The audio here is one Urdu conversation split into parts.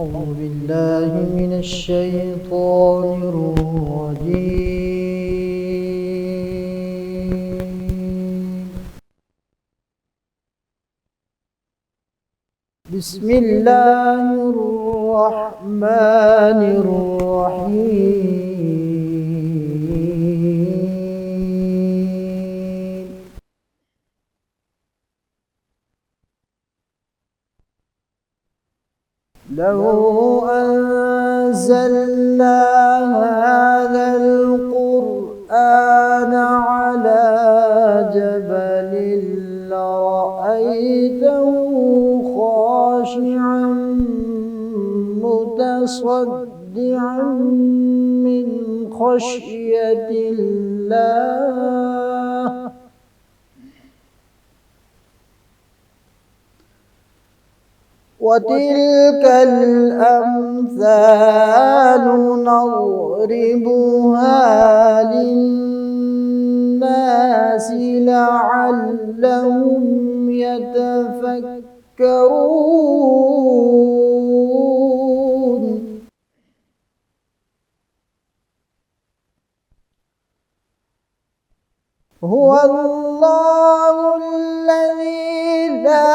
أعوذ بالله من الشيطان الرجيم. بسم الله الرحمن الرحيم. لو أنزلنا هذا القرآن على جبل لرأيته خاشعا متصدعا من خشية الله. وتلك الأمثال نضربها للناس لعلهم يتفكرون. هو الله الذي لا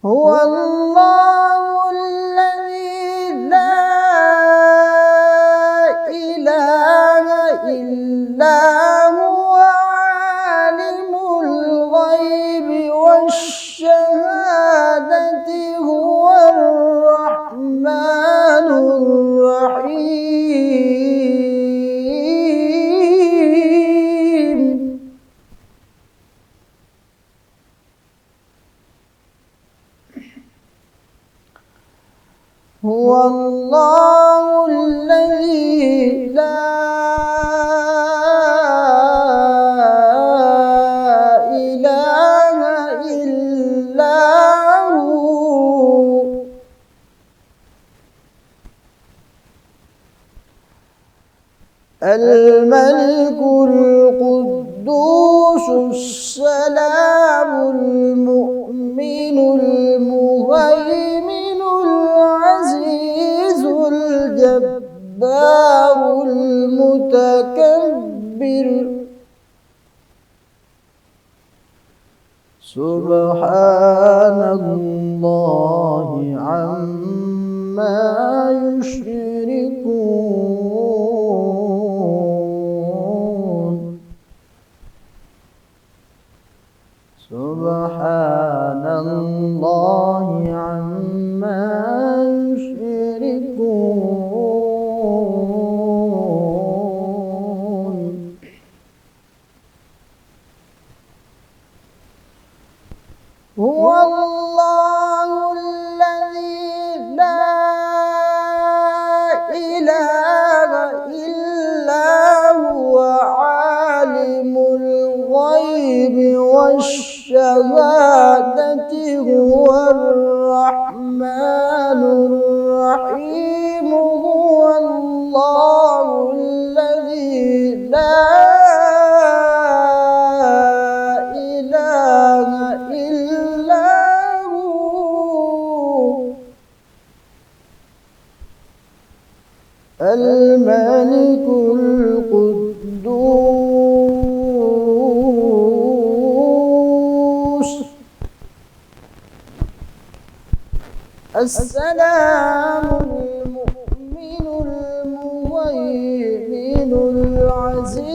هو الله الذي لا إله إلا هو عالم الغيب والشهادة هو الرحمن الرحيم. هو الله الذي لا إله إلا هو الملك القدوس السلام المؤمن المهيمن العزيز الجبار المتكبر. سبحان الله عما يشركون. سبحان الله عما يشركون. هو الله الذي لا إله إلا هو عالم الغيب والشهادة هو الرحمن الرحيم. هو الله الذي لا إله إلا هو الملك القدوس السلام المؤمن المهيمن العزيز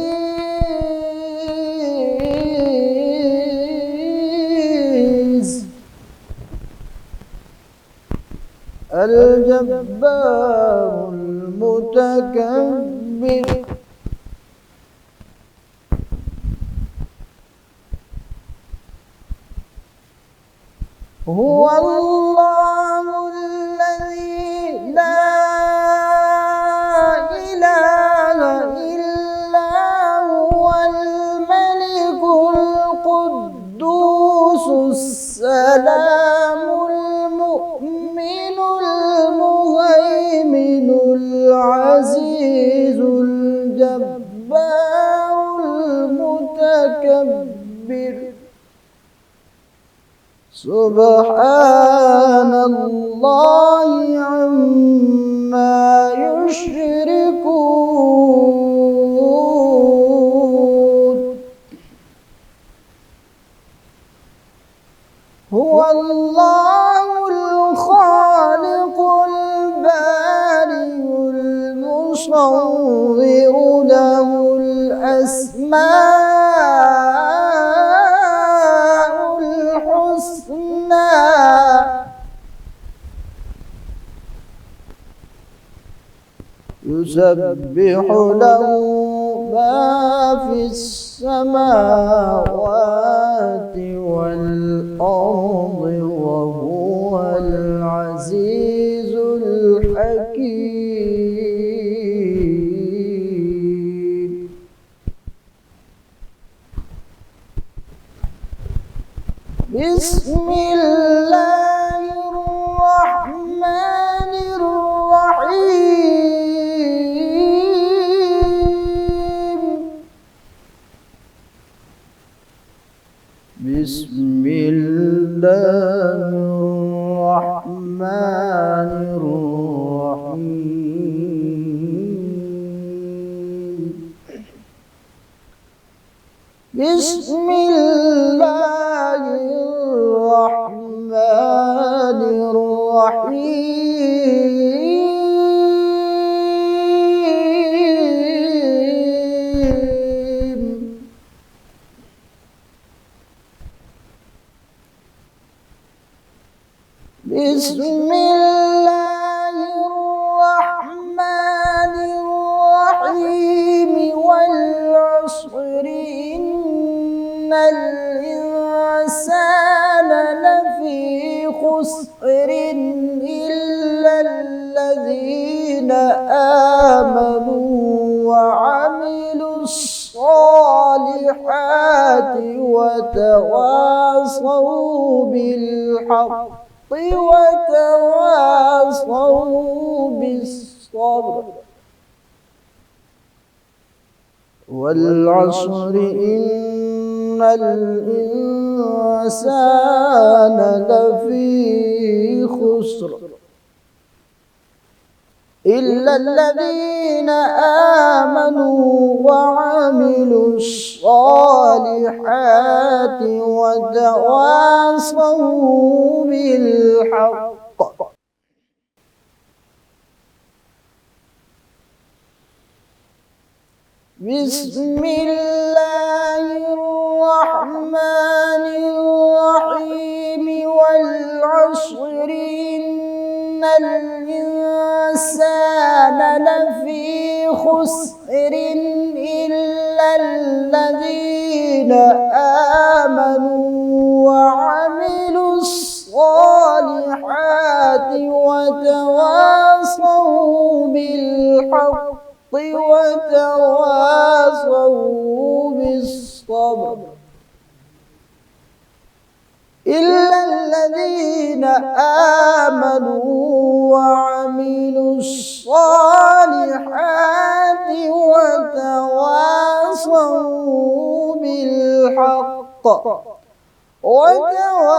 الجبار المتكبر. هو الله الذي لا إله إلا هو الملك القدوس السلام المؤمن المهيمن العزيز الجبار المتكبر سبحان الله عما يشركون هو الله الخالق البارئ المصور له الأسماء الحسنى يسبح له ما في السماوات والأرض وهو العزيز الحكيم بسم الله الرحمن الرحيم بسم الله الرحمن الرحيم بسم الله الرحمن الرحيم بسم الله الرحمن الرحيم والعصر إن الإنسان لفي خسر إلا الذين آمنوا وعملوا الصالحات وتواصوا بالحق وتواصوا بالصبر والعصر إن الإنسان لفي خسر إلا الذين آمنوا وعملوا الصالحات وتواصوا بالحق بسم الله الرحمن الرحيم والعصر إن الإنسان لفي خسر إلا الذين آمنوا وعملوا الصالحات وتواصوا بالحق وتواصوا بالصبر إلا الذين آمنوا وعملوا الصالحات وتواصوا بالحق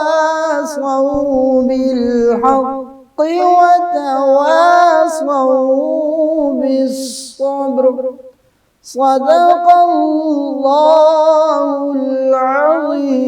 وتواصوا بالحق وتواصوا بالصبر صدق الله العظيم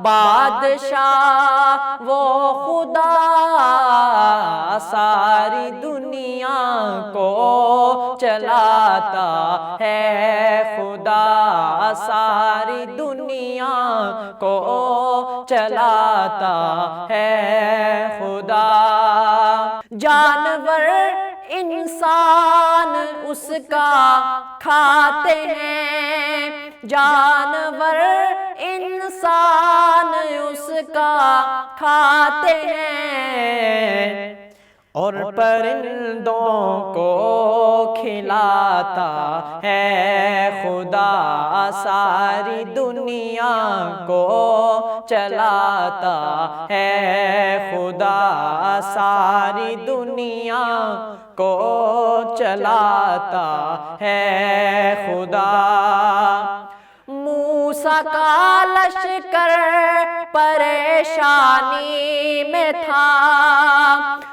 بادشاہ وہ خدا ساری دنیا کو چلاتا ہے خدا ساری دنیا کو چلاتا ہے خدا جانور انسان اس کا کھاتے ہیں جانور انسان اس کا کھاتے ہیں اور پرندوں کو کھلاتا ہے خدا ساری دنیا کو چلاتا ہے خدا ساری دنیا کو چلاتا ہے خدا موسیٰ کا لشکر پریشانی میں تھا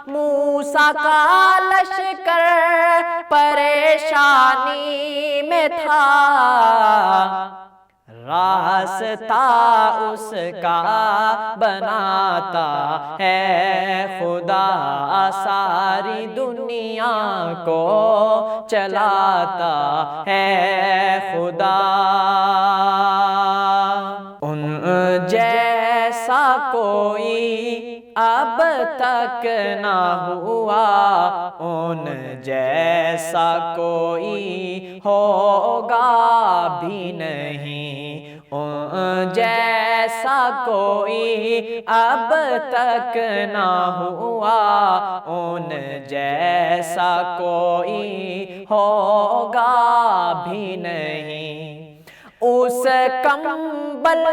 موسیٰ کا لشکر پریشانی میں تھا راستہ اس کا بناتا ہے خدا ساری دنیا کو چلاتا ہے خدا ان جیسا کوئی اب تک نہ ہوا ان جیسا کوئی ہوگا بھی نہیں ان جیسا کوئی اب تک نہ ہوا ان جیسا کوئی ہوگا بھی نہیں اس کمبل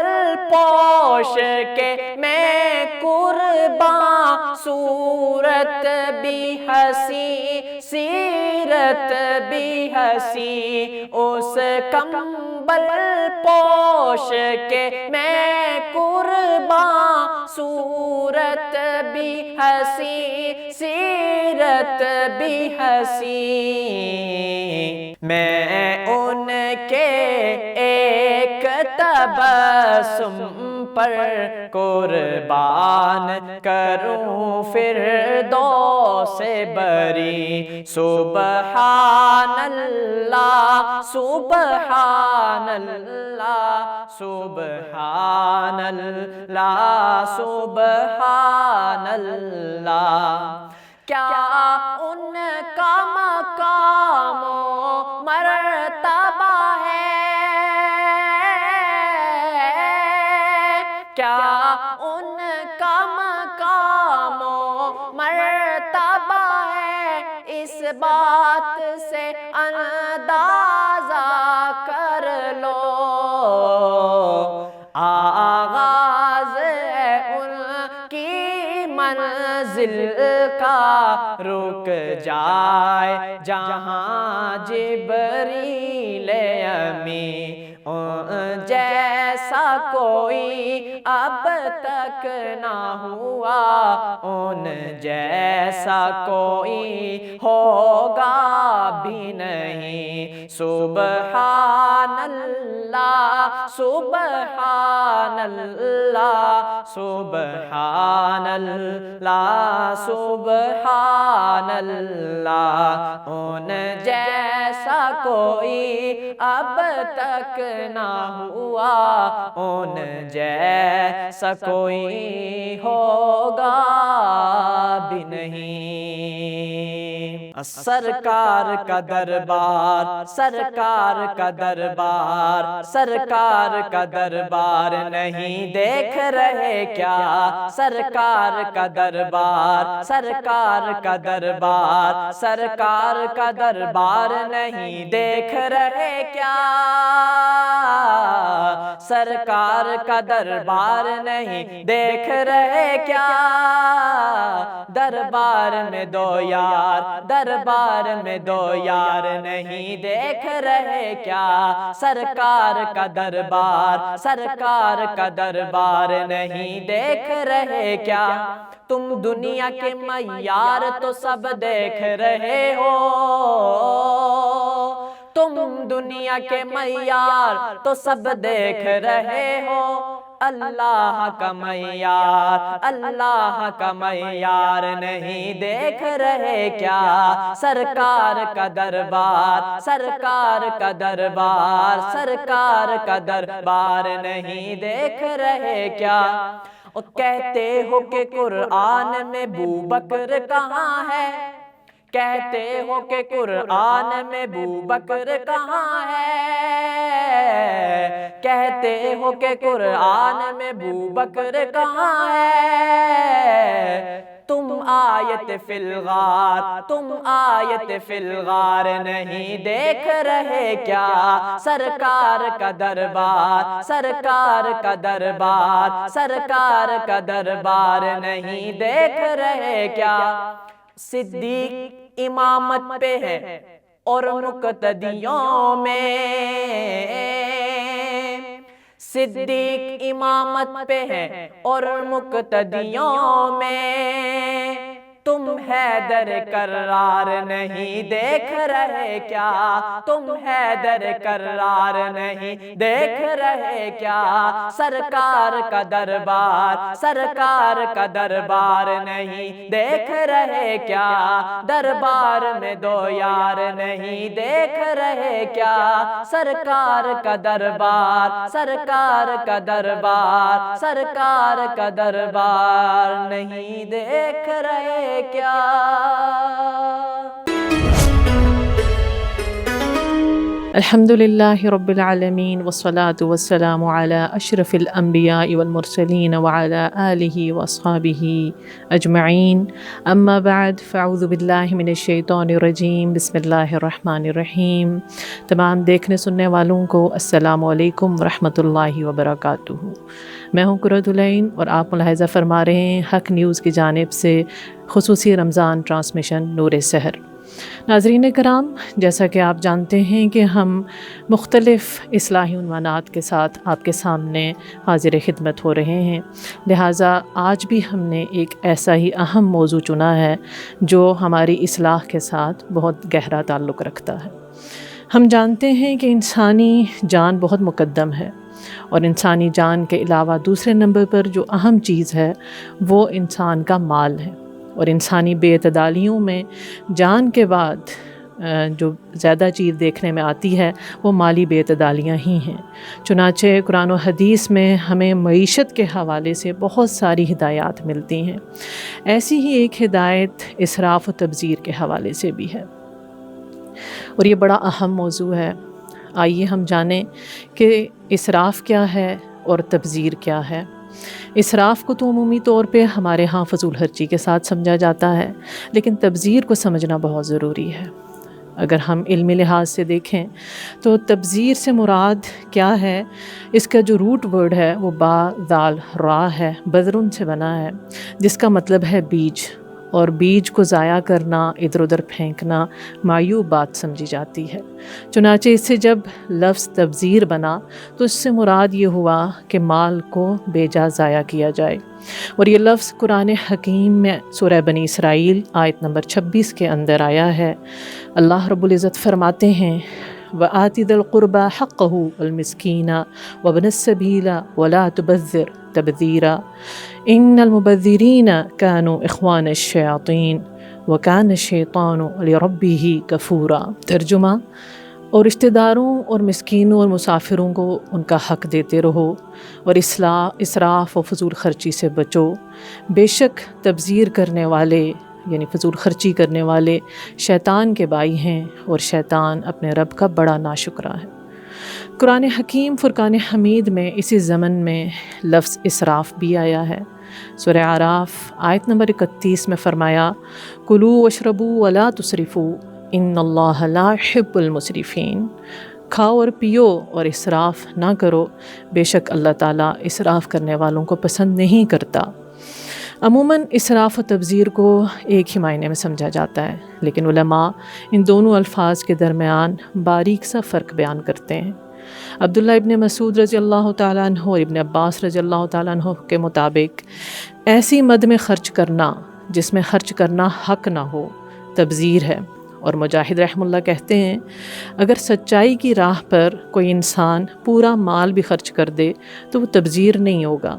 پوش کے میں قرباں صورت بھی ہنسی سیرت بھی ہنسی اس کمبل پوش کے میں قرباں صورت بھی ہنسی سیرت بھی ہنسی میں ان کے ایک تبسم پر قربان کروں فردوس بری سبحان اللہ سبحان اللہ سبحان اللہ سبحان اللہ کیا ان کا مقام و مرتبہ ہے کیا ان کا مقام و مرتبہ ہے اس بات سے اندازہ کر لو آغاز ہے ان کی منزل کا رک جائے جہاں جبریل امی جیسا کوئی اب تک نہ ہوا ان جیسا کوئی ہوگا بھی نہیں سبحان اللہ سبحان اللہ سبحان اللہ سبحان اللہ ان جیسا کوئی اب تک نہ ہوا ان جیسا کوئی ہوگا بھی نہیں سرکار کا دربار سرکار کا دربار سرکار کا دربار نہیں دیکھ رہے کیا سرکار کا دربار سرکار کا دربار سرکار کا دربار نہیں دیکھ رہے کیا سرکار کا دربار نہیں دیکھ رہے کیا دربار میں دو یار دربار میں دو یار نہیں دیکھ رہے کیا سرکار کا دربار سرکار کا دربار نہیں دیکھ رہے کیا تم دنیا کے معیار تو سب دیکھ رہے ہو تم دنیا کے معیار تو سب دیکھ رہے ہو اللہ کا معیار، اللہ کا معیار نہیں دیکھ رہے کیا؟ سرکار کا دربار، سرکار کا دربار، سرکار کا دربار نہیں دیکھ رہے کیا؟ کہتے ہو کہ قرآن میں بوبکر کہاں ہے، کہتے ہو کہ قرآن میں بوبکر کہاں ہے، کہتے ہو کہ قرآن میں بوبکر کہاں ہے، تم آیت فی الغار، تم آیت فی الغار نہیں دیکھ رہے کیا؟ سرکار کا دربار، سرکار کا دربار، سرکار کا دربار نہیں دیکھ رہے کیا؟ صدیق امامت پہ ہے اور مقتدیوں میں، صدیق امامت پہ ہے اور مقتدیوں میں، تم حیدر کرار نہیں دیکھ رہے کیا؟ تم حیدر کرار نہیں دیکھ رہے کیا؟ سرکار کا دربار، سرکار کا دربار نہیں دیکھ رہے کیا؟ دربار میں دو یار نہیں دیکھ رہے کیا؟ سرکار کا دربار، سرکار کا دربار، سرکار کا دربار نہیں دیکھ رہے کیا؟ الحمد للہ رب العالمین والصلاة والسلام علی اشرف الانبیاء والمرسلین وعلی آلہ واصحابہ اجمعین، اما بعد فاعوذ باللہ من الشیطان الرجیم، بسم اللہ الرحمن الرحیم۔ تمام دیکھنے سننے والوں کو السلام علیکم ورحمۃ اللہ وبرکاتہ۔ میں ہوں قرۃ العین اور آپ ملاحظہ فرما رہے ہیں حق نیوز کی جانب سے خصوصی رمضان ٹرانسمیشن نور سحر۔ ناظرین کرام، جیسا کہ آپ جانتے ہیں کہ ہم مختلف اصلاحی عنوانات کے ساتھ آپ کے سامنے حاضر خدمت ہو رہے ہیں، لہٰذا آج بھی ہم نے ایک ایسا ہی اہم موضوع چنا ہے جو ہماری اصلاح کے ساتھ بہت گہرا تعلق رکھتا ہے۔ ہم جانتے ہیں کہ انسانی جان بہت مقدم ہے، اور انسانی جان کے علاوہ دوسرے نمبر پر جو اہم چیز ہے وہ انسان کا مال ہے، اور انسانی بے اعتدالیوں میں جان کے بعد جو زیادہ چیز دیکھنے میں آتی ہے وہ مالی بے اعتدالیاں ہی ہیں۔ چنانچہ قرآن و حدیث میں ہمیں معیشت کے حوالے سے بہت ساری ہدایات ملتی ہیں، ایسی ہی ایک ہدایت اسراف و تبذیر کے حوالے سے بھی ہے، اور یہ بڑا اہم موضوع ہے۔ آئیے ہم جانیں کہ اسراف کیا ہے اور تبذیر کیا ہے۔ اسراف کو تو عمومی طور پہ ہمارے ہاں فضول خرچی کے ساتھ سمجھا جاتا ہے، لیکن تبذیر کو سمجھنا بہت ضروری ہے۔ اگر ہم علمی لحاظ سے دیکھیں تو تبذیر سے مراد کیا ہے، اس کا جو روٹ ورڈ ہے وہ با ذال را ہے، بذرن سے بنا ہے، جس کا مطلب ہے بیج، اور بیج کو ضائع کرنا، ادھر ادھر پھینکنا معیوب بات سمجھی جاتی ہے۔ چنانچہ اس سے جب لفظ تبذیر بنا تو اس سے مراد یہ ہوا کہ مال کو بے جا ضائع کیا جائے، اور یہ لفظ قرآن حکیم میں سورہ بنی اسرائیل آیت نمبر 26 کے اندر آیا ہے۔ اللہ رب العزت فرماتے ہیں وَآتِ ذَا الْقُرْبَى حَقَّهُ وَالْمِسْكِينَ وَابْنَ السَّبِيلِ وَلَا تُبَذِّرْ تَبْذِيرًا إِنَّ الْمُبَذِّرِينَ كَانُوا إِخْوَانَ الشَّيَاطِينِ وَكَانَ الشَّيْطَانُ لِرَبِّهِ كَفُورًا۔ ترجمہ، اور رشتہ داروں اور مسکینوں اور مسافروں کو ان کا حق دیتے رہو، اور اسراف و فضول خرچی سے بچو، بے شک تبذیر کرنے والے یعنی فضول خرچی کرنے والے شیطان کے بھائی ہیں، اور شیطان اپنے رب کا بڑا ناشکرا ہے۔ قرآن حکیم فرقان حمید میں اسی ضمن میں لفظ اسراف بھی آیا ہے۔ سورہ اعراف آیت نمبر 31 میں فرمایا کلوا واشربوا ولا تسرفوا ان اللہ لا يحب المسرفین، کھاؤ اور پیو اور اسراف نہ کرو، بے شک اللہ تعالیٰ اسراف کرنے والوں کو پسند نہیں کرتا۔ عموماً اسراف و تبذیر کو ایک ہی معنی میں سمجھا جاتا ہے، لیکن علماء ان دونوں الفاظ کے درمیان باریک سا فرق بیان کرتے ہیں۔ عبداللہ ابن مسعود رضی اللہ تعالیٰ عنہ اور ابن عباس رضی اللہ تعالیٰ عنہ کے مطابق ایسی مد میں خرچ کرنا جس میں خرچ کرنا حق نہ ہو تبذیر ہے، اور مجاہد رحمہ اللہ کہتے ہیں اگر سچائی کی راہ پر کوئی انسان پورا مال بھی خرچ کر دے تو وہ تبذیر نہیں ہوگا،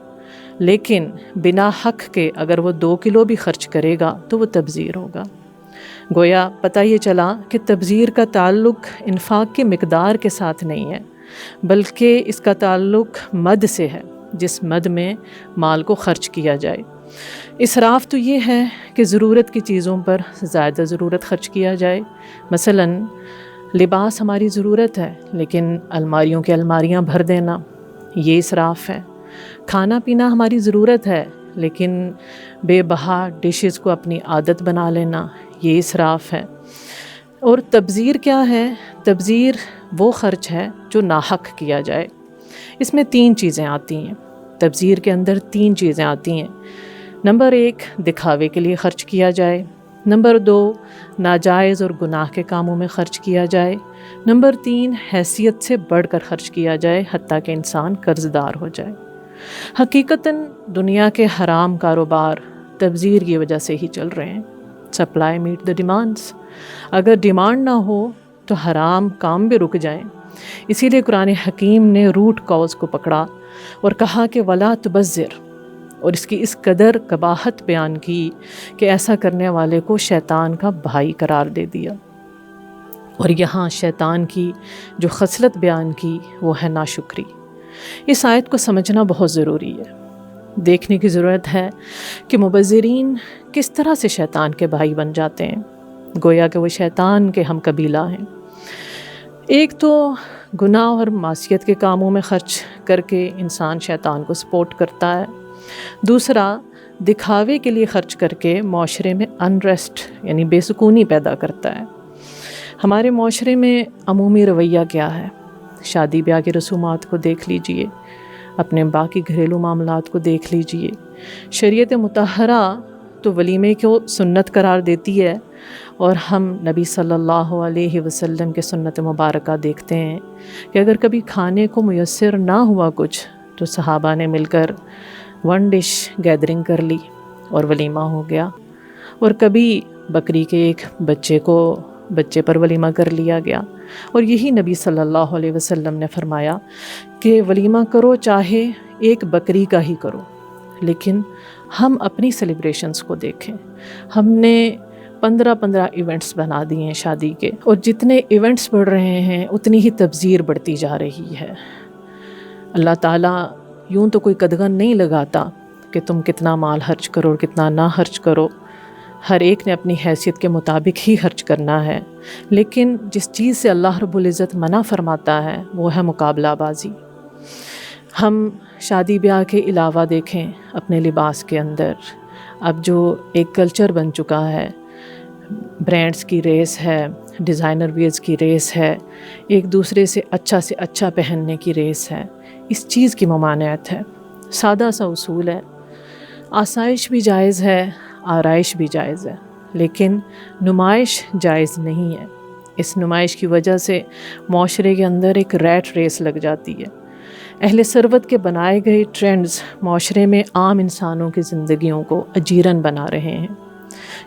لیکن بنا حق کے اگر وہ 2 کلو بھی خرچ کرے گا تو وہ تبذیر ہوگا۔ گویا پتہ یہ چلا کہ تبذیر کا تعلق انفاق کی مقدار کے ساتھ نہیں ہے، بلکہ اس کا تعلق مد سے ہے، جس مد میں مال کو خرچ کیا جائے۔ اسراف تو یہ ہے کہ ضرورت کی چیزوں پر زیادہ ضرورت خرچ کیا جائے، مثلا لباس ہماری ضرورت ہے لیکن الماریوں کے الماریاں بھر دینا، یہ اسراف ہے۔ کھانا پینا ہماری ضرورت ہے لیکن بے بہا ڈشز کو اپنی عادت بنا لینا، یہ اسراف ہے۔ اور تبذیر کیا ہے؟ تبذیر وہ خرچ ہے جو ناحق کیا جائے۔ اس میں 3 چیزیں آتی ہیں، تبذیر کے اندر 3 چیزیں آتی ہیں۔ نمبر 1 دکھاوے کے لیے خرچ کیا جائے، نمبر 2 ناجائز اور گناہ کے کاموں میں خرچ کیا جائے، نمبر 3 حیثیت سے بڑھ کر خرچ کیا جائے حتیٰ کہ انسان قرض دار ہو جائے۔ حقیقتاً دنیا کے حرام کاروبار تبذیر کی وجہ سے ہی چل رہے ہیں۔ سپلائی میٹ دا ڈیمانڈس، اگر ڈیمانڈ نہ ہو تو حرام کام بھی رک جائیں۔ اسی لیے قرآن حکیم نے روٹ کاز کو پکڑا اور کہا کہ ولا تبذر، اور اس کی اس قدر قباحت بیان کی کہ ایسا کرنے والے کو شیطان کا بھائی قرار دے دیا۔ اور یہاں شیطان کی جو خصلت بیان کی وہ ہے ناشکری۔ اس آیت کو سمجھنا بہت ضروری ہے، دیکھنے کی ضرورت ہے کہ مبذرین کس طرح سے شیطان کے بھائی بن جاتے ہیں، گویا کہ وہ شیطان کے ہم قبیلہ ہیں۔ ایک تو گناہ اور معصیت کے کاموں میں خرچ کر کے انسان شیطان کو سپورٹ کرتا ہے، دوسرا دکھاوے کے لیے خرچ کر کے معاشرے میں انریسٹ یعنی بے سکونی پیدا کرتا ہے۔ ہمارے معاشرے میں عمومی رویہ کیا ہے؟ شادی بیاہ کی رسومات کو دیکھ لیجئے، اپنے باقی گھریلو معاملات کو دیکھ لیجئے۔ شریعت مطہرہ تو ولیمے کو سنت قرار دیتی ہے، اور ہم نبی صلی اللہ علیہ وسلم کے سنت مبارکہ دیکھتے ہیں کہ اگر کبھی کھانے کو میسر نہ ہوا کچھ تو صحابہ نے مل کر 1 ڈش گیدرنگ کر لی اور ولیمہ ہو گیا، اور کبھی بکری کے ایک بچے پر ولیمہ کر لیا گیا۔ اور یہی نبی صلی اللہ علیہ وسلم نے فرمایا کہ ولیمہ کرو چاہے ایک بکری کا ہی کرو، لیکن ہم اپنی سیلیبریشنز کو دیکھیں۔ ہم نے 15 ایونٹس بنا دیے ہیں شادی کے، اور جتنے ایونٹس بڑھ رہے ہیں اتنی ہی تبذیر بڑھتی جا رہی ہے۔ اللہ تعالیٰ یوں تو کوئی قدغن نہیں لگاتا کہ تم کتنا مال خرچ کرو اور کتنا نہ خرچ کرو، ہر ایک نے اپنی حیثیت کے مطابق ہی خرچ کرنا ہے، لیکن جس چیز سے اللہ رب العزت منع فرماتا ہے وہ ہے مقابلہ بازی۔ ہم شادی بیاہ کے علاوہ دیکھیں اپنے لباس کے اندر، اب جو ایک کلچر بن چکا ہے، برانڈز کی ریس ہے، ڈیزائنر ویئرز کی ریس ہے، ایک دوسرے سے اچھا پہننے کی ریس ہے، اس چیز کی ممانعت ہے۔ سادہ سا اصول ہے، آسائش بھی جائز ہے، آرائش بھی جائز ہے، لیکن نمائش جائز نہیں ہے۔ اس نمائش کی وجہ سے معاشرے کے اندر ایک ریٹ ریس لگ جاتی ہے۔ اہل ثروت کے بنائے گئے ٹرینڈز معاشرے میں عام انسانوں کی زندگیوں کو اجیرن بنا رہے ہیں۔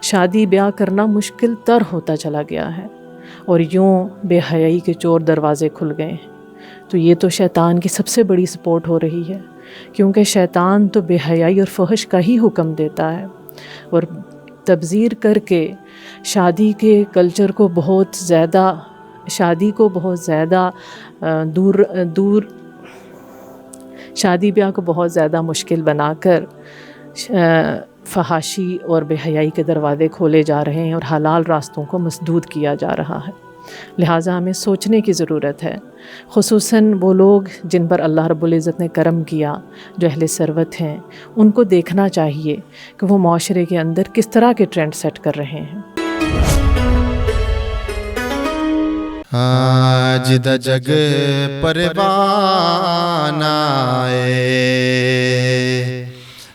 شادی بیاہ کرنا مشکل تر ہوتا چلا گیا ہے، اور یوں بے حیائی کے چور دروازے کھل گئے ہیں۔ تو یہ تو شیطان کی سب سے بڑی سپورٹ ہو رہی ہے، کیونکہ شیطان تو بے حیائی اور فحش کا ہی حکم دیتا ہے، اور تبذیر کر کے شادی کے کلچر کو بہت زیادہ شادی بیاہ کو بہت زیادہ مشکل بنا کر فحاشی اور بے حیائی کے دروازے کھولے جا رہے ہیں اور حلال راستوں کو مسدود کیا جا رہا ہے۔ لہٰذا ہمیں سوچنے کی ضرورت ہے، خصوصاً وہ لوگ جن پر اللہ رب العزت نے کرم کیا، جو اہل ثروت ہیں، ان کو دیکھنا چاہیے کہ وہ معاشرے کے اندر کس طرح کے ٹرینڈ سیٹ کر رہے ہیں۔ آج دا جگ پروانہ اے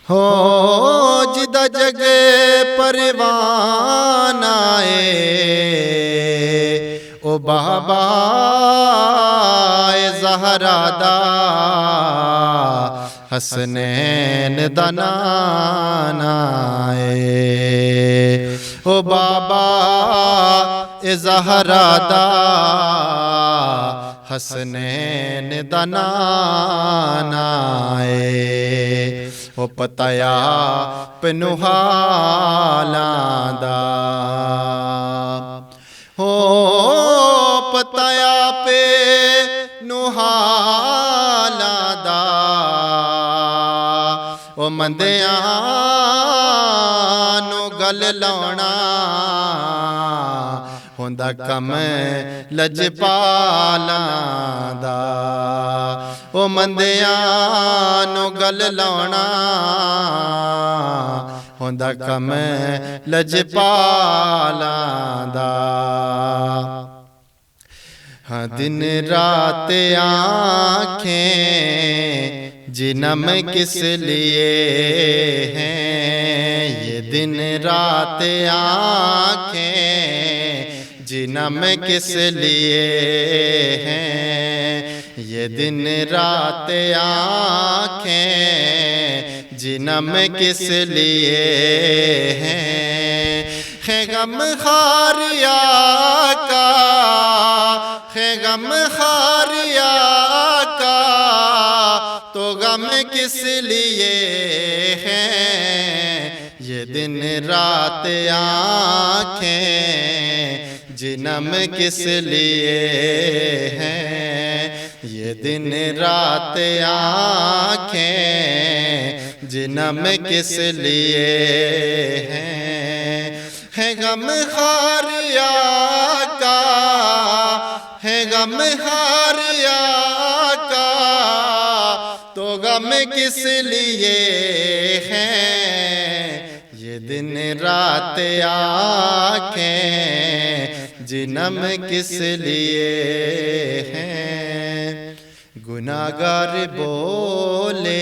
ہو، جدا جگ پروانہ اے او بابا زہرا دا حسنین دا نانا اے او بابا زہرا دا حسنین دا نانا اے او پتایا پنوحالاں دا او پتایا پہ نوحالاں دا او مندیاں نو گل لاؤنا ہوندا کم لجپالاں دا او مندیاں نو گل لاؤنا ہوندا کم لجپالاں دا ہاں دن رات آنکھیں جنم کس لیے ہیں یہ دن رات آنکھیں جنم کس لیے ہیں یہ دن رات آنکھیں جنم کس لیے ہیں ہے غم خاریا کا ہے غم خاریا کا تو غم کس لیے ہیں یہ دن رات آنکھیں جنم کس لیے ہیں یہ دن رات آنکھیں جنم کس لیے ہیں غم خاریا کا ہے غم خاریا کا تو غم کس لیے ہیں یہ دن رات آنکھیں جنم کس لیے ہیں گناہگار بولے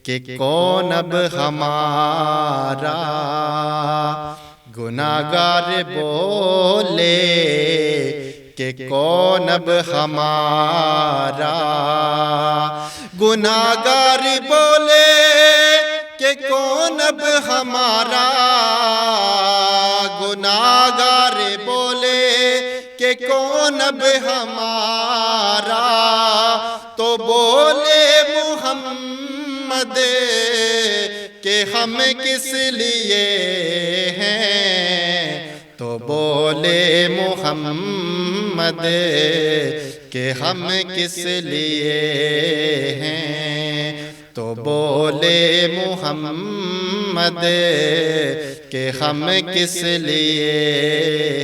کہ کون اب ہمارا گناہگار بولے کہ کون اب ہمارا گناہگار بولے کہ کون اب ہمارا گناہگار بولے کہ کون اب ہمارا تو بولے محمد کہ ہم کس لیے ہیں تو بولے محمد کہ ہم کس لیے ہیں تو بولے محمد کہ ہم کس لیے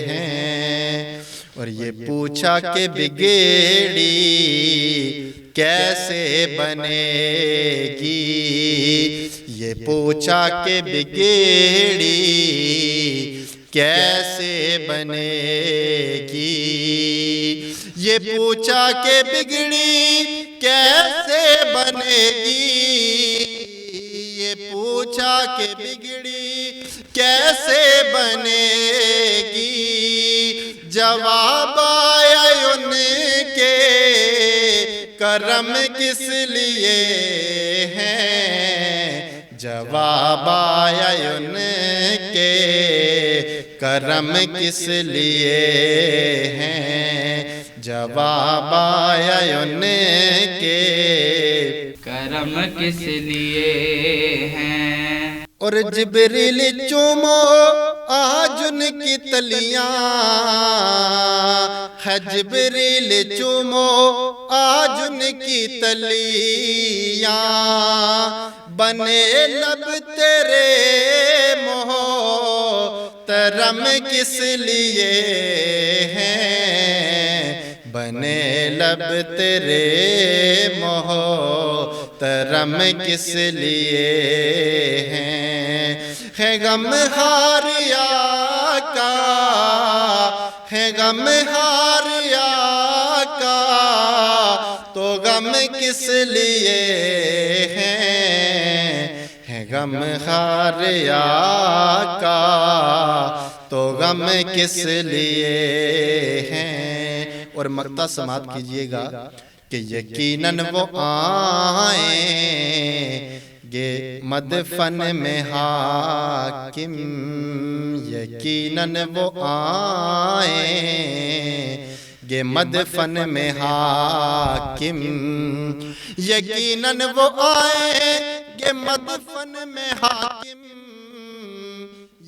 ہیں اور یہ پوچھا کہ بگیڑی کیسے بنے گی یہ پوچھا کہ بگیڑی کیسے بنے گی یہ پوچھا کہ بگڑی کیسے بنے گی یہ پوچھا کہ بگڑی کیسے بنے گی جواب آیا ان کے کرم کس لیے ہیں جواب آیا ان کے کرم کس لیے ہیں جواب آیا ان کے کرم کس لیے ہیں اور جبریل چومو آج ان کی تلیاں ہے جبریل چومو آج ان کی تلیاں بنے لب تیرے محترم کس لیے ہیں بنے لب تیرے محترم کس لیے ہیں غم خاریا کا ہے غم خاریا کا تو غم کس لیے ہے غم خاریا کا تو غم کس لیے ہیں اور مقطع سماعت کیجئے گا کہ یقیناً وہ آئیں گے مدفن میں حاکم یقیناً وہ آئیں گے مدفن میں حاکم یقیناً وہ آئیں گے مدفن میں حاکم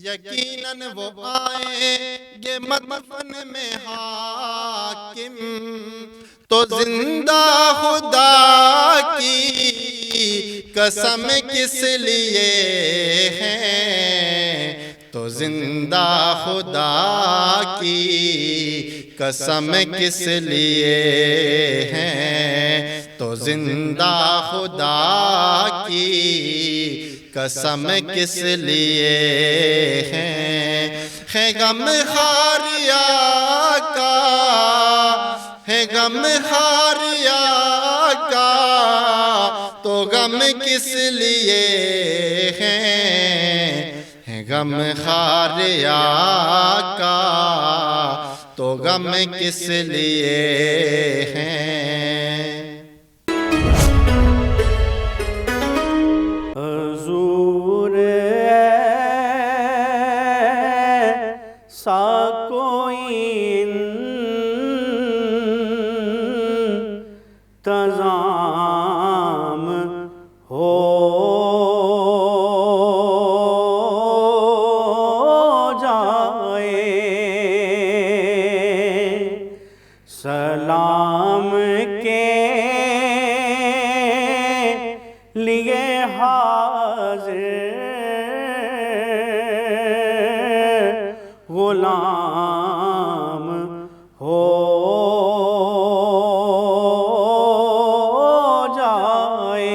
یقیناً وہ آئیں گے مدفن میں حاکم تو زندہ خدا کی قسم کس لیے ہیں تو زندہ خدا کی قسم کس لیے ہیں تو زندہ خدا کی قسم کس لیے ہیں غم خاریا کا ہے غم خاریا کا تو غم کس لیے ہے غم خاریا کا تو غم کس لیے ہیں حضور ایسا کوئی انتظام ہو جائے سلام کے لیے حاضر غلام ہو جائے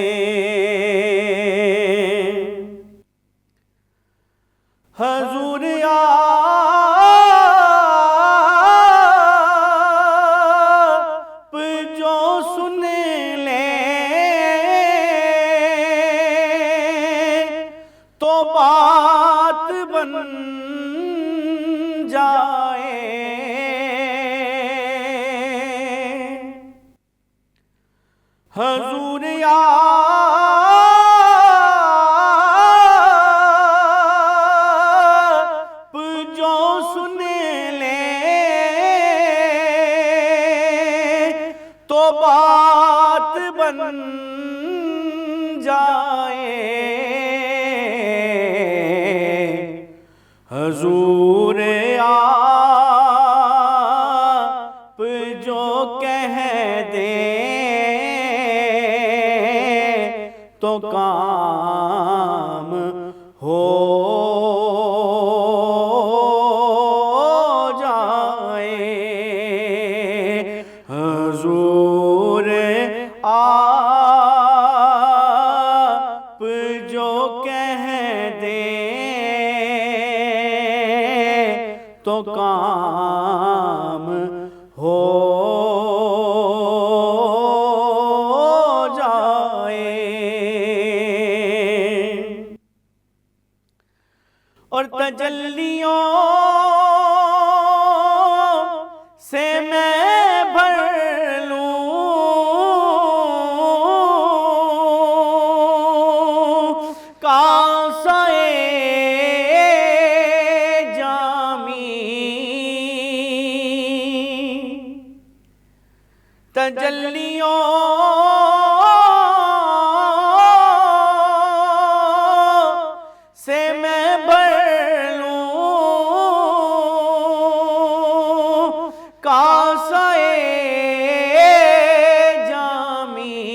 حضور آپ جو سن لے تو بات بن جائے حضور آپ جو سن لے تو بات بن جائے حضور آپ جو کہہ دیں تو کام ہو جائے حضور آپ جو کہہ دیں تو کام ہو جائے اور تجلیوں سے میں بھر لوں کاسے تجلیوں سے میں بھر لوں کاسے جامی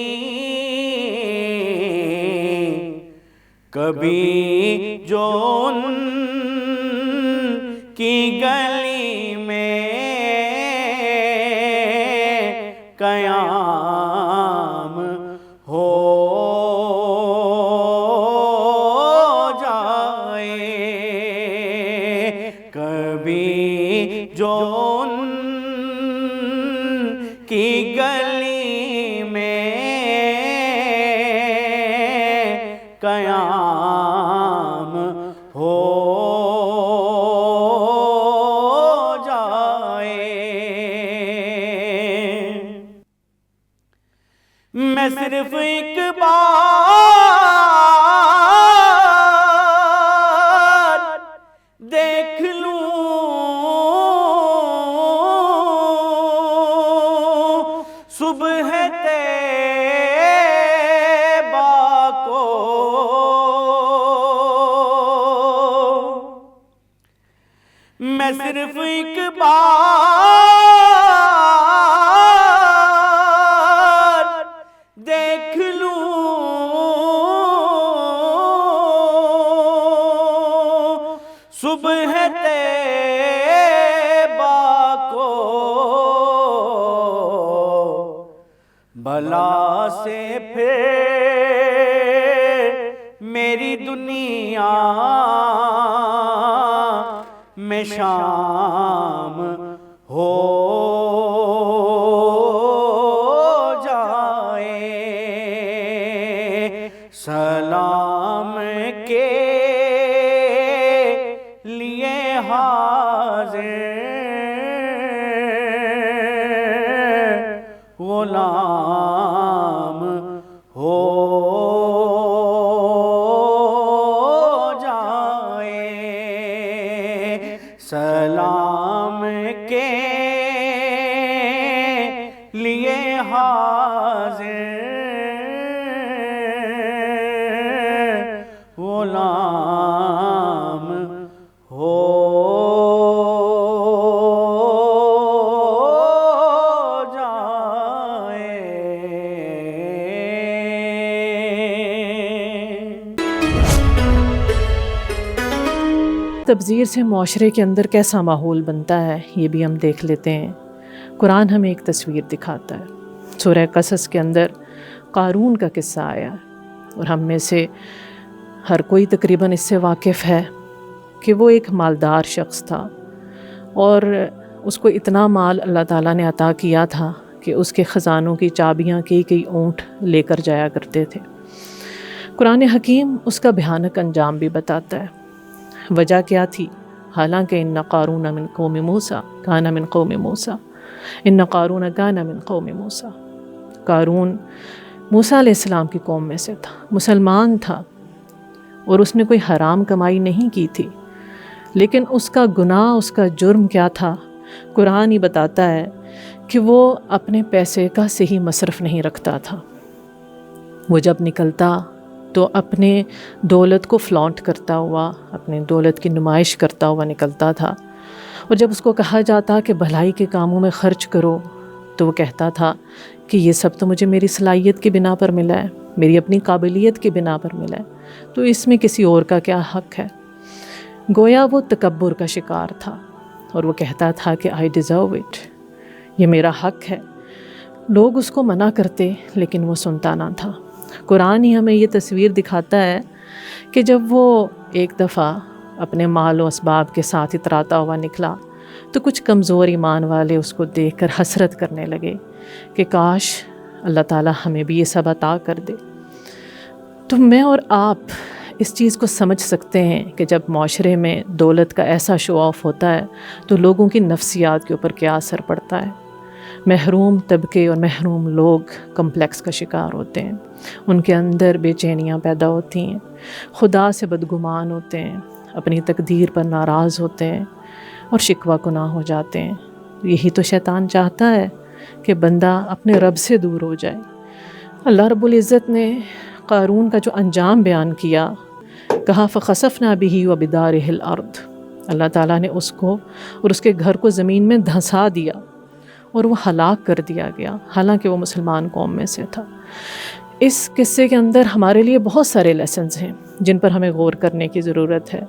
کبھی جو ان کی گلی میں قیام ہو جائے کبھی جو ان کی گلی میں قیام ہو میں صرف ایک بار میں صرف ایک بار دیکھ لوں صبح طیبہ کو، بلا سے پھر میری دنیا میں شام ہو جائے، سلام کے لیے حاضر غلام ہو جائے، سلام کے لیے حاضر غلام ہو تبذیر سے معاشرے کے اندر کیسا ماحول بنتا ہے یہ بھی ہم دیکھ لیتے ہیں۔ قرآن ہمیں ایک تصویر دکھاتا ہے۔ سورہ قصص کے اندر قارون کا قصہ آیا اور ہم میں سے ہر کوئی تقریباً اس سے واقف ہے کہ وہ ایک مالدار شخص تھا اور اس کو اتنا مال اللہ تعالیٰ نے عطا کیا تھا کہ اس کے خزانوں کی چابیاں کئی اونٹ لے کر جایا کرتے تھے۔ قرآن حکیم اس کا بھیانک انجام بھی بتاتا ہے۔ وجہ کیا تھی؟ حالانکہ ان قارون من قوم موسیٰ کان من قوم موسیٰ، ان قارون کان من قوم موسیٰ، قارون موسیٰ علیہ السلام کی قوم میں سے تھا، مسلمان تھا اور اس نے کوئی حرام کمائی نہیں کی تھی، لیکن اس کا گناہ، اس کا جرم کیا تھا؟ قرآن ہی بتاتا ہے کہ وہ اپنے پیسے کا صحیح مصرف نہیں رکھتا تھا۔ وہ جب نکلتا تو اپنے دولت کو فلانٹ کرتا ہوا، اپنے دولت کی نمائش کرتا ہوا نکلتا تھا، اور جب اس کو کہا جاتا کہ بھلائی کے کاموں میں خرچ کرو تو وہ کہتا تھا کہ یہ سب تو مجھے میری صلاحیت کی بنا پر ملا ہے، میری اپنی قابلیت کی بنا پر ملا ہے، تو اس میں کسی اور کا کیا حق ہے؟ گویا وہ تکبر کا شکار تھا اور وہ کہتا تھا کہ آئی ڈیزرو اٹ، یہ میرا حق ہے۔ لوگ اس کو منع کرتے لیکن وہ سنتا نہ تھا۔ قرآن ہی ہمیں یہ تصویر دکھاتا ہے کہ جب وہ ایک دفعہ اپنے مال و اسباب کے ساتھ اتراتا ہوا نکلا تو کچھ کمزور ایمان والے اس کو دیکھ کر حسرت کرنے لگے کہ کاش اللہ تعالیٰ ہمیں بھی یہ سب عطا کر دے۔ تو میں اور آپ اس چیز کو سمجھ سکتے ہیں کہ جب معاشرے میں دولت کا ایسا شو آف ہوتا ہے تو لوگوں کی نفسیات کے اوپر کیا اثر پڑتا ہے۔ محروم طبقے اور محروم لوگ کمپلیکس کا شکار ہوتے ہیں، ان کے اندر بے چینیاں پیدا ہوتی ہیں، خدا سے بدگمان ہوتے ہیں، اپنی تقدیر پر ناراض ہوتے ہیں اور شکوہ گناہ ہو جاتے ہیں۔ یہی تو شیطان چاہتا ہے کہ بندہ اپنے رب سے دور ہو جائے۔ اللہ رب العزت نے قارون کا جو انجام بیان کیا، کہا فخسفنا بہ وبدارہ الارض، اللہ تعالیٰ نے اس کو اور اس کے گھر کو زمین میں دھنسا دیا اور وہ ہلاک کر دیا گیا، حالانکہ وہ مسلمان قوم میں سے تھا۔ اس قصے کے اندر ہمارے لیے بہت سارے لیسنز ہیں جن پر ہمیں غور کرنے کی ضرورت ہے،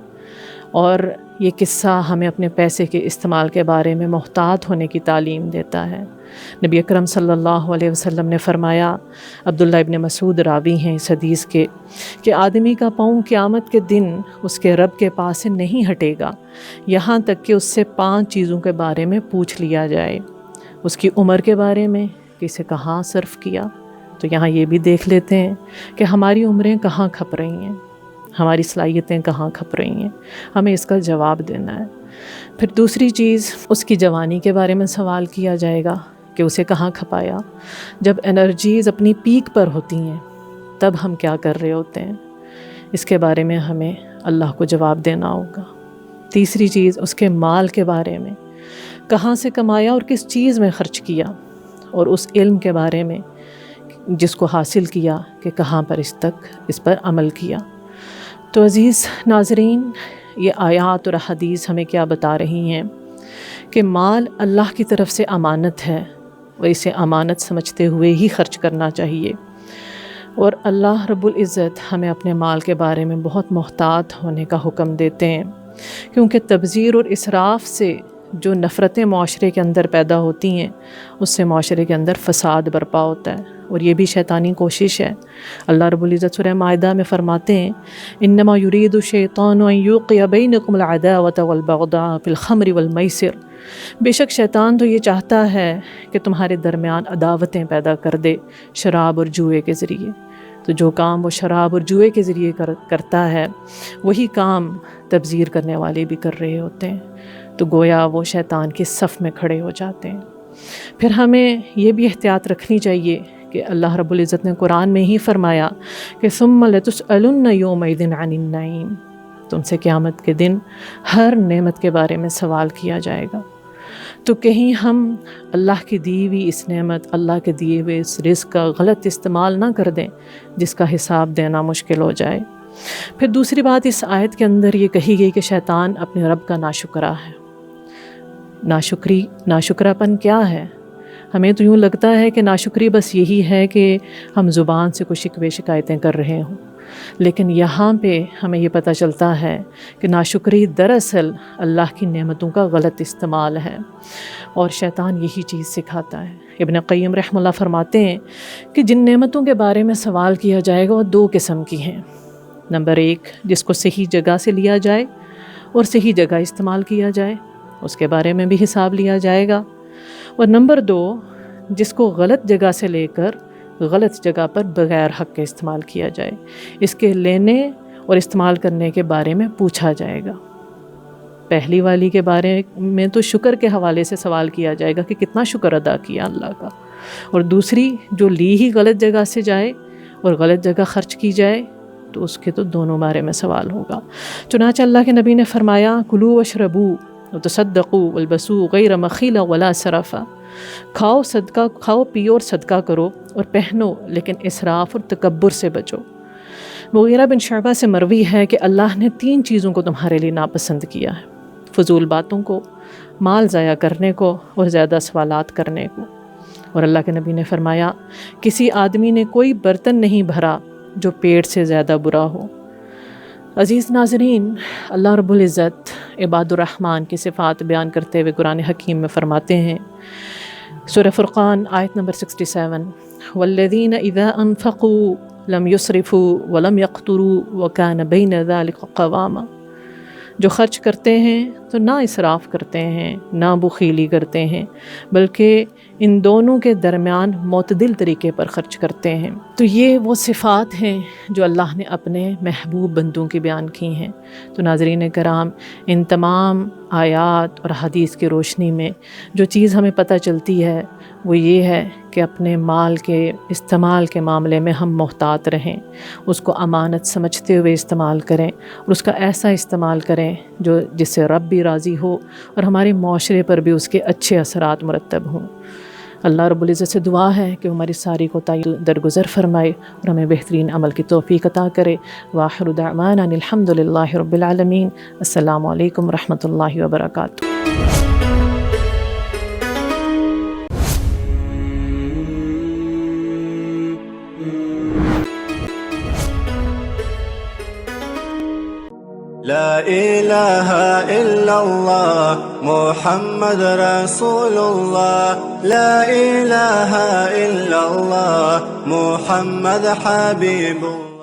اور یہ قصہ ہمیں اپنے پیسے کے استعمال کے بارے میں محتاط ہونے کی تعلیم دیتا ہے۔ نبی اکرم صلی اللہ علیہ وسلم نے فرمایا، عبداللہ ابن مسعود راوی ہیں اس حدیث کے، کہ آدمی کا پاؤں قیامت کے دن اس کے رب کے پاس سے نہیں ہٹے گا یہاں تک کہ اس سے 5 چیزوں کے بارے میں پوچھ لیا جائے۔ اس کی عمر کے بارے میں کہ اسے کہاں صرف کیا، تو یہاں یہ بھی دیکھ لیتے ہیں کہ ہماری عمریں کہاں کھپ رہی ہیں، ہماری صلاحیتیں کہاں کھپ رہی ہیں، ہمیں اس کا جواب دینا ہے۔ پھر دوسری چیز، اس کی جوانی کے بارے میں سوال کیا جائے گا کہ اسے کہاں کھپایا۔ جب انرجیز اپنی پیک پر ہوتی ہیں تب ہم کیا کر رہے ہوتے ہیں، اس کے بارے میں ہمیں اللہ کو جواب دینا ہوگا۔ تیسری چیز، اس کے مال کے بارے میں، کہاں سے کمایا اور کس چیز میں خرچ کیا، اور اس علم کے بارے میں جس کو حاصل کیا کہ کہاں پر اس پر عمل کیا۔ تو عزیز ناظرین، یہ آیات اور حدیث ہمیں کیا بتا رہی ہیں کہ مال اللہ کی طرف سے امانت ہے، اور اسے امانت سمجھتے ہوئے ہی خرچ کرنا چاہیے، اور اللہ رب العزت ہمیں اپنے مال کے بارے میں بہت محتاط ہونے کا حکم دیتے ہیں، کیونکہ تبذیر اور اسراف سے جو نفرتیں معاشرے کے اندر پیدا ہوتی ہیں اس سے معاشرے کے اندر فساد برپا ہوتا ہے، اور یہ بھی شیطانی کوشش ہے۔ اللہ رب العزت سورہ مائدہ میں فرماتے ہیں انما یرید الشیطان ان یوقع بینکم العداوۃ والبغضاء فی الخمر والمیسر، بے شک شیطان تو یہ چاہتا ہے کہ تمہارے درمیان عداوتیں پیدا کر دے شراب اور جوئے کے ذریعے۔ تو جو کام وہ شراب اور جوئے کے ذریعے کرتا ہے وہی کام تبذیر کرنے والے بھی کر رہے ہوتے ہیں، تو گویا وہ شیطان کے صف میں کھڑے ہو جاتے ہیں۔ پھر ہمیں یہ بھی احتیاط رکھنی چاہیے کہ اللہ رب العزت نے قرآن میں ہی فرمایا کہ ثم لتسألن یومئذ عن النعیم، تم سے قیامت کے دن ہر نعمت کے بارے میں سوال کیا جائے گا۔ تو کہیں ہم اللہ کی دی ہوئی اس نعمت، اللہ کے دیے ہوئے اس رزق کا غلط استعمال نہ کر دیں جس کا حساب دینا مشکل ہو جائے۔ پھر دوسری بات اس آیت کے اندر یہ کہی گئی کہ شیطان اپنے رب کا ناشکرا ہے۔ ناشکراپن کیا ہے؟ ہمیں تو یوں لگتا ہے کہ ناشکری بس یہی ہے کہ ہم زبان سے کچھ شکوے شکایتیں کر رہے ہوں، لیکن یہاں پہ ہمیں یہ پتہ چلتا ہے کہ ناشکری دراصل اللہ کی نعمتوں کا غلط استعمال ہے، اور شیطان یہی چیز سکھاتا ہے۔ ابن قیم رحمہ اللہ فرماتے ہیں کہ جن نعمتوں کے بارے میں سوال کیا جائے گا وہ دو قسم کی ہیں۔ نمبر ایک، جس کو صحیح جگہ سے لیا جائے اور صحیح جگہ استعمال کیا جائے، اس کے بارے میں بھی حساب لیا جائے گا، اور نمبر دو، جس کو غلط جگہ سے لے کر غلط جگہ پر بغیر حق کے استعمال کیا جائے، اس کے لینے اور استعمال کرنے کے بارے میں پوچھا جائے گا۔ پہلی والی کے بارے میں تو شکر کے حوالے سے سوال کیا جائے گا کہ کتنا شکر ادا کیا اللہ کا، اور دوسری جو لی ہی غلط جگہ سے جائے اور غلط جگہ خرچ کی جائے تو اس کے تو دونوں بارے میں سوال ہوگا۔ چنانچہ اللہ کے نبی نے فرمایا کلوا واشربوا وتصدقوا والبسوا غیر مخیلہ ولا سرفا، کھاؤ پیو اور صدقہ کرو اور پہنو لیکن اسراف اور تکبر سے بچو۔ مغیرہ بن شعبہ سے مروی ہے کہ اللہ نے 3 چیزوں کو تمہارے لیے ناپسند کیا ہے، فضول باتوں کو، مال ضائع کرنے کو اور زیادہ سوالات کرنے کو۔ اور اللہ کے نبی نے فرمایا کسی آدمی نے کوئی برتن نہیں بھرا جو پیٹ سے زیادہ برا ہو۔ عزیز ناظرین، اللہ رب العزت عباد الرحمن کی صفات بیان کرتے ہوئے قرآن حکیم میں فرماتے ہیں، سورہ فرقان آیت نمبر 67، والذین اذا انفقوا لم یسرفوا ولم یقتروا وکان بین ذلک قواما، جو خرچ کرتے ہیں تو نہ اسراف کرتے ہیں نہ بخیلی کرتے ہیں، بلکہ ان دونوں کے درمیان معتدل طریقے پر خرچ کرتے ہیں۔ تو یہ وہ صفات ہیں جو اللہ نے اپنے محبوب بندوں کی بیان کی ہیں۔ تو ناظرین کرام، ان تمام آیات اور حدیث کی روشنی میں جو چیز ہمیں پتہ چلتی ہے وہ یہ ہے کہ اپنے مال کے استعمال کے معاملے میں ہم محتاط رہیں، اس کو امانت سمجھتے ہوئے استعمال کریں، اور اس کا ایسا استعمال کریں جس سے رب بھی راضی ہو اور ہمارے معاشرے پر بھی اس کے اچھے اثرات مرتب ہوں۔ اللہ رب العزت سے دعا ہے کہ ہماری ساری کوتاہی درگزر فرمائے اور ہمیں بہترین عمل کی توفیق عطا کرے۔ وآخر دعوانا ان الحمد للہ رب العالمین۔ السلام علیکم ورحمۃ اللہ وبرکاتہ۔ لا الہ الا اللہ محمد رسول اللہ، لا الہ الا اللہ محمد حبیب اللہ۔